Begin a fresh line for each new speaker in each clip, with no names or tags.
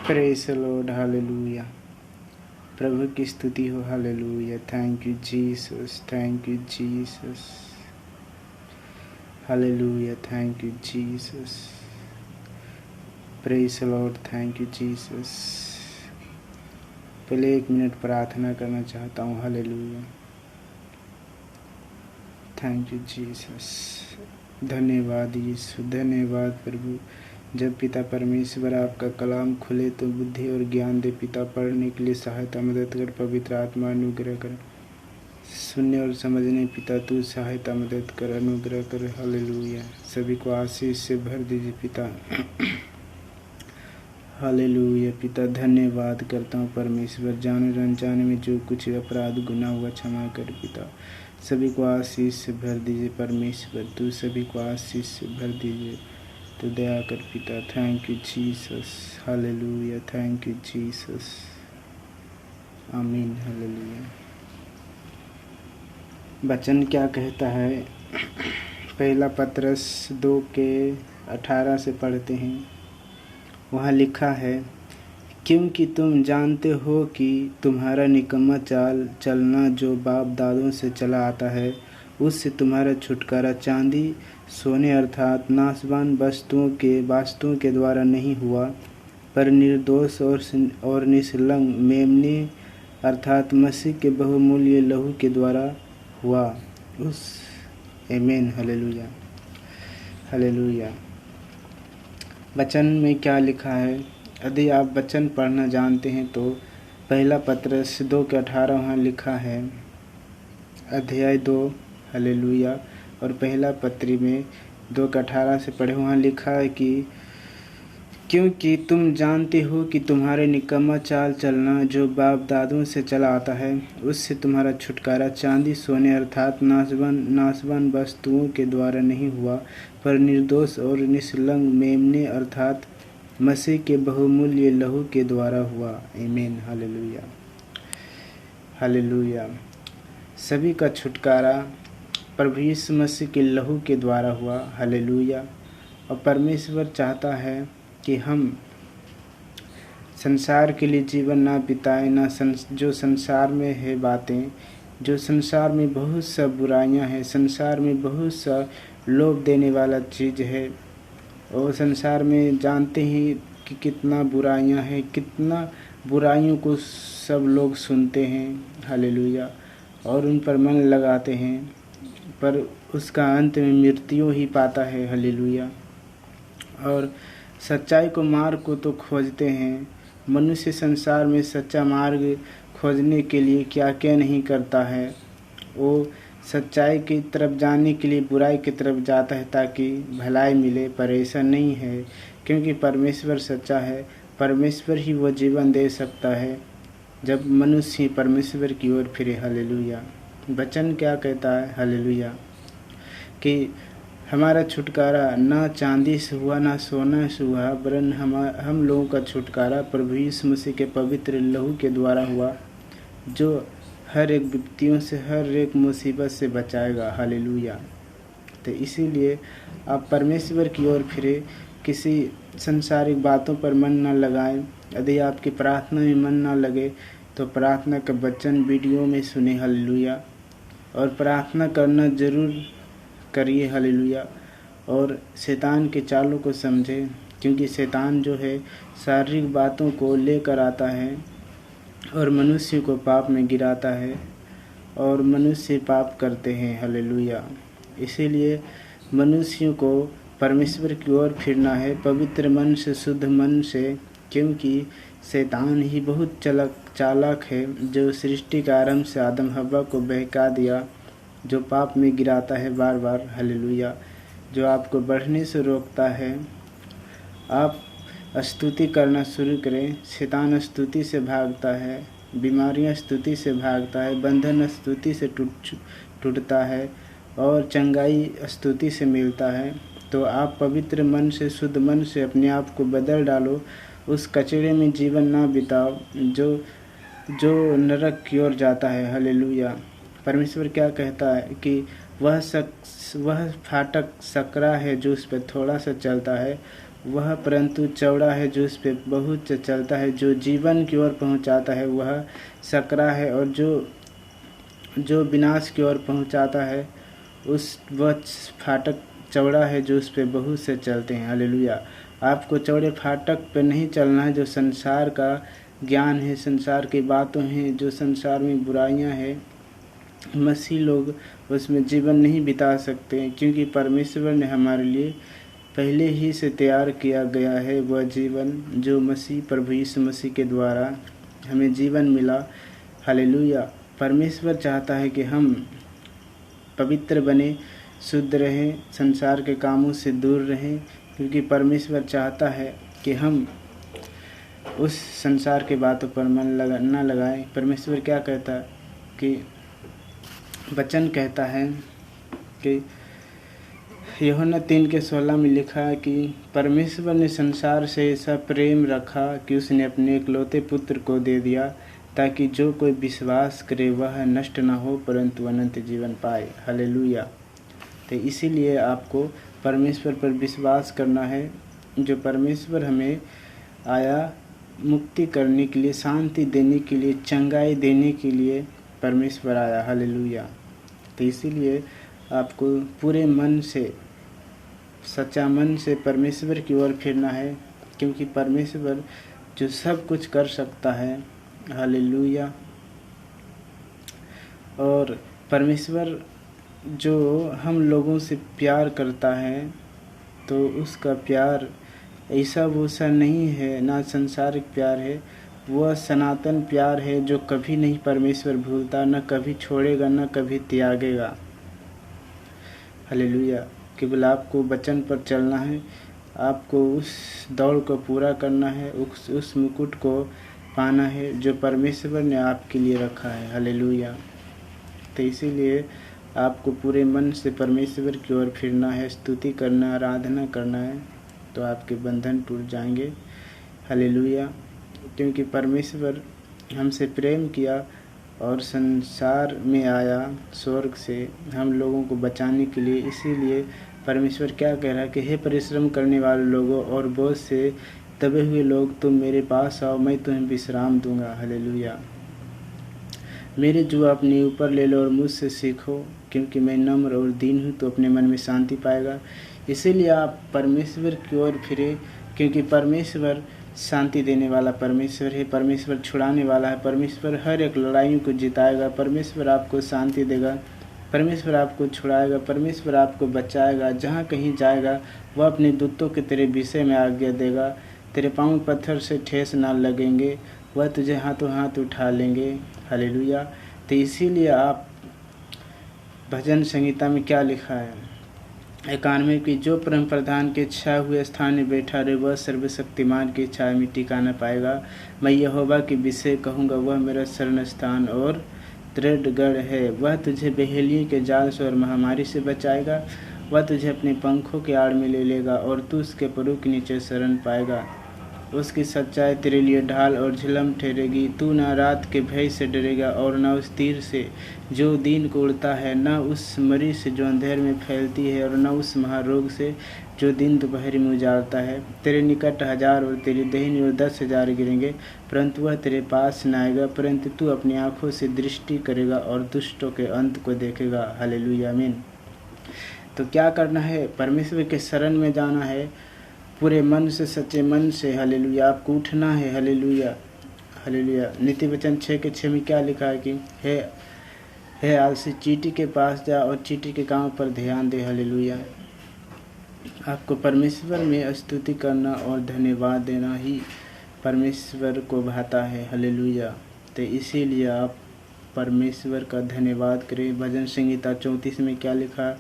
Praise the Lord, hallelujah. प्रभु की स्तुति हो, hallelujah. Thank you Jesus, thank you Jesus, hallelujah. Thank you Jesus, praise the Lord, thank you Jesus. पहले 1 minute प्रार्थना करना चाहता हूँ, हालेलुया। थैंक यू जीसस, धन्यवाद यीशु, धन्यवाद प्रभु। जब पिता परमेश्वर आपका कलाम खुले तो बुद्धि और ज्ञान दे पिता, पढ़ने के लिए सहायता मदद कर, पवित्र आत्मा अनुग्रह कर, सुनने और समझने पिता तू सहायता मदद कर, अनुग्रह कर, हालेलुया। सभी को आशीष से भर दीजिए पिता, हालेलुया। पिता धन्यवाद करता हूँ परमेश्वर, जाने और अनजाने में जो कुछ अपराध गुनाह हुआ क्षमा कर पिता, सभी को आशीष से भर दीजिए परमेश्वर, तू सभी को आशीष से भर दीजिए, तो दया कर पिता। Thank you Jesus, hallelujah. Thank you Jesus, आमीन, हालेलुया। वचन क्या कहता है? पहला पत्रस 2:18 से पढ़ते हैं। वहाँ लिखा है, क्योंकि तुम जानते हो कि तुम्हारा निकम्मा चाल चलना जो बाप दादों से चला आता है, उससे तुम्हारा छुटकारा चांदी सोने अर्थात नाशवान वास्तुओं के द्वारा नहीं हुआ, पर निर्दोष और निष्कलंक मेमने अर्थात मसीह के बहुमूल्य लहू के द्वारा हुआ। उस आमीन, हालेलुया, हालेलुया। वचन में क्या लिखा है? यदि आप वचन पढ़ना जानते हैं तो पहला पत्रस 2:18 वहाँ लिखा है, अध्याय 2, हालेलुया। और पहला पत्री में 2:18 से पढ़े, वहाँ लिखा है कि क्योंकि तुम जानते हो कि तुम्हारे निकम्मा चाल चलना जो बाप दादों से चला आता है, उससे तुम्हारा छुटकारा चांदी सोने अर्थात नाशवान वस्तुओं के द्वारा नहीं हुआ, पर निर्दोष और निष्कलंक मेमने अर्थात मसीह के बहुमूल्य लहू के द्वारा हुआ। आमीन, हालेलुया, हालेलुया। सभी का छुटकारा प्रभु यीशु मसीह के लहू के द्वारा हुआ, हालेलुया। और परमेश्वर चाहता है कि हम संसार के लिए जीवन ना बिताएं, जो संसार में है बातें, जो संसार में बहुत सा बुराइयां हैं, संसार में बहुत सा लोभ देने वाला चीज़ है, और संसार में जानते ही कि कितना बुराइयां हैं, कितना बुराइयों को सब लोग सुनते हैं, हालेलुया, और उन पर मन लगाते हैं, पर उसका अंत में मृत्यु ही पाता है, हालेलुया। और सच्चाई को मार्ग को तो खोजते हैं, मनुष्य संसार में सच्चा मार्ग खोजने के लिए क्या क्या नहीं करता है। वो सच्चाई की तरफ जाने के लिए बुराई की तरफ जाता है ताकि भलाई मिले, पर ऐसा नहीं है, क्योंकि परमेश्वर सच्चा है। परमेश्वर ही वो जीवन दे सकता है जब मनुष्य परमेश्वर की ओर फिरे, हालेलुया। वचन क्या कहता है, हालेलुया, कि हमारा छुटकारा ना चांदी से हुआ ना सोना से हुआ, वरन हम लोगों का छुटकारा प्रभु यीशु मसीह के पवित्र लहू के द्वारा हुआ, जो हर एक विपत्तियों से, हर एक मुसीबत से बचाएगा, हालेलुया। तो इसीलिए आप परमेश्वर की ओर फिरे, किसी संसारिक बातों पर मन न लगाएं। यदि आपकी प्रार्थना में मन न लगे, तो प्रार्थना का वचन वीडियो में सुने, हालेलुया। और प्रार्थना करना ज़रूर करिए, हालेलुया। और शैतान के चालों को समझें, क्योंकि शैतान जो है शारीरिक बातों को लेकर आता है और मनुष्य को पाप में गिराता है और मनुष्य पाप करते हैं, हालेलुया। इसीलिए मनुष्यों को परमेश्वर की ओर फिरना है, पवित्र मन से, शुद्ध मन से, क्योंकि शैतान ही बहुत चालाक है, जो सृष्टि के आरंभ से आदम हव्वा को बहका दिया, जो पाप में गिराता है बार बार, हालेलुया। जो आपको बढ़ने से रोकता है। आप स्तुति करना शुरू करें, शैतान स्तुति से भागता है, बीमारियां स्तुति से भागता है, बंधन स्तुति से टूटता है और चंगाई स्तुति से मिलता है। तो आप पवित्र मन से, शुद्ध मन से अपने आप को बदल डालो, उस कचरे में जीवन ना बिताओ जो नरक की ओर जाता है, हालेलुया। परमेश्वर क्या कहता है कि वह फाटक सकरा है जो उस पर थोड़ा सा चलता है, वह परंतु चौड़ा है जो उस पर बहुत चलता है। जो जीवन की ओर पहुंचाता है वह सकरा है, और जो विनाश की ओर पहुंचाता है वह फाटक चौड़ा है जो उस पर बहुत से चलते हैं, हालेलुया। आपको चौड़े फाटक पर नहीं चलना है, जो संसार का ज्ञान है, संसार की बातों हैं, जो संसार में बुराइयां हैं, मसीह लोग उसमें जीवन नहीं बिता सकते, क्योंकि परमेश्वर ने हमारे लिए पहले ही से तैयार किया गया है वह जीवन, जो मसीह प्रभु यीशु मसीह के द्वारा हमें जीवन मिला, हालेलुया। परमेश्वर चाहता है कि हम पवित्र बने, शुद्ध रहें, संसार के कामों से दूर रहें, क्योंकि परमेश्वर चाहता है कि हम उस संसार के बातों पर मन ना लगाएं। परमेश्वर क्या कहता है कि वचन कहता है कि यूहन्ना 3:16 में लिखा है कि परमेश्वर ने संसार से ऐसा प्रेम रखा कि उसने अपने इकलौते पुत्र को दे दिया, ताकि जो कोई विश्वास करे वह नष्ट न हो परंतु अनंत जीवन पाए, हालेलुया। तो इसीलिए आपको परमेश्वर पर विश्वास करना है, जो परमेश्वर हमें आया मुक्ति करने के लिए, शांति देने के लिए, चंगाई देने के लिए परमेश्वर आया, हालेलुया। तो इसीलिए आपको पूरे मन से, सच्चा मन से परमेश्वर की ओर फिरना है, क्योंकि परमेश्वर जो सब कुछ कर सकता है, हालेलुया। और परमेश्वर जो हम लोगों से प्यार करता है, तो उसका प्यार ऐसा वैसा नहीं है, ना संसारिक प्यार है, वह सनातन प्यार है, जो कभी नहीं परमेश्वर भूलता, न कभी छोड़ेगा, न कभी त्यागेगा, हालेलुया। केवल आपको वचन पर चलना है, आपको उस दौड़ को पूरा करना है, उस मुकुट को पाना है जो परमेश्वर ने आपके लिए रखा है, हालेलुया। तो इसीलिए आपको पूरे मन से परमेश्वर की ओर फिरना है, स्तुति करना, आराधना करना है, तो आपके बंधन टूट जाएंगे, हालेलुया। क्योंकि परमेश्वर हमसे प्रेम किया और संसार में आया स्वर्ग से हम लोगों को बचाने के लिए। इसीलिए परमेश्वर क्या कह रहा है कि हे परिश्रम करने वाले लोगों और बोझ से दबे हुए लोग, तुम मेरे पास आओ, मैं तुम्हें विश्राम दूंगा, हालेलुया। मेरे जुआ अपने ऊपर ले लो और मुझसे सीखो, क्योंकि मैं नम्र और दीन हूँ, तो अपने मन में शांति पाएगा। इसीलिए आप परमेश्वर की ओर फिरे, क्योंकि परमेश्वर शांति देने वाला परमेश्वर है, परमेश्वर छुड़ाने वाला है, परमेश्वर हर एक लड़ाइयों को जिताएगा, परमेश्वर आपको शांति देगा, परमेश्वर आपको छुड़ाएगा, परमेश्वर आपको बचाएगा। जहाँ कहीं जाएगा वह अपने दूतों के तेरे विषय में आज्ञा देगा, तेरे पाँव पत्थर से ठेस ना लगेंगे, वह तुझे हाथों हाथ उठा लेंगे, हालेलुया। तो इसीलिए आप भजन संहिता में क्या लिखा है 91 की, जो परम प्रधान के छाए हुए स्थान में बैठा रहे वह सर्वशक्तिमान की छाया में टिका न पाएगा। मैं यहोवा के विषय कहूँगा, वह मेरा शरण स्थान और दृढ़ गढ़ है। वह तुझे बहेलियों के जाल से और महामारी से बचाएगा, वह तुझे अपने पंखों के आड़ में ले लेगा और तू उसके परों के नीचे शरण पाएगा। उसकी सच्चाई तेरे लिए ढाल और झिलम ठहरेगी। तू न रात के भय से डरेगा और न उस तीर से जो दिन को उड़ता है, न उस मरी से जो अंधेर में फैलती है, और न उस महारोग से जो दिन दोपहर में उजाड़ता है। तेरे निकट 1000 और तेरी दाहिनी ओर 10,000 गिरेंगे, परंतु वह तेरे पास न आएगा। परंतु तू अपनी आंखों से दृष्टि करेगा और दुष्टों के अंत को देखेगा। हालेलुया, आमीन। तो क्या करना है? परमेश्वर के शरण में जाना है पूरे मन से, सच्चे मन से। हालेलुया, आपको उठना है। Hallelujah, hallelujah. नीति वचन 6:6 में क्या लिखा है कि हे आलसी, चींटी के पास जा और चींटी के काम पर ध्यान दे। हालेलुया। आपको परमेश्वर में स्तुति करना और धन्यवाद देना ही परमेश्वर को भाता है। हालेलुया। तो इसीलिए आप परमेश्वर का धन्यवाद करें। भजन संहिता 34 में क्या लिखा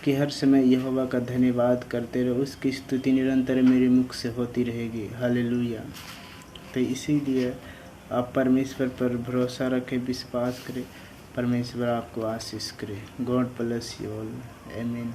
कि हर समय यहोवा का धन्यवाद करते रहो, उसकी स्तुति निरंतर मेरे मुख से होती रहेगी। हालेलुया। तो इसीलिए आप परमेश्वर पर भरोसा रखें, विश्वास करें, परमेश्वर आपको आशीष करे। गॉड ब्लेस यू ऑल, आमीन।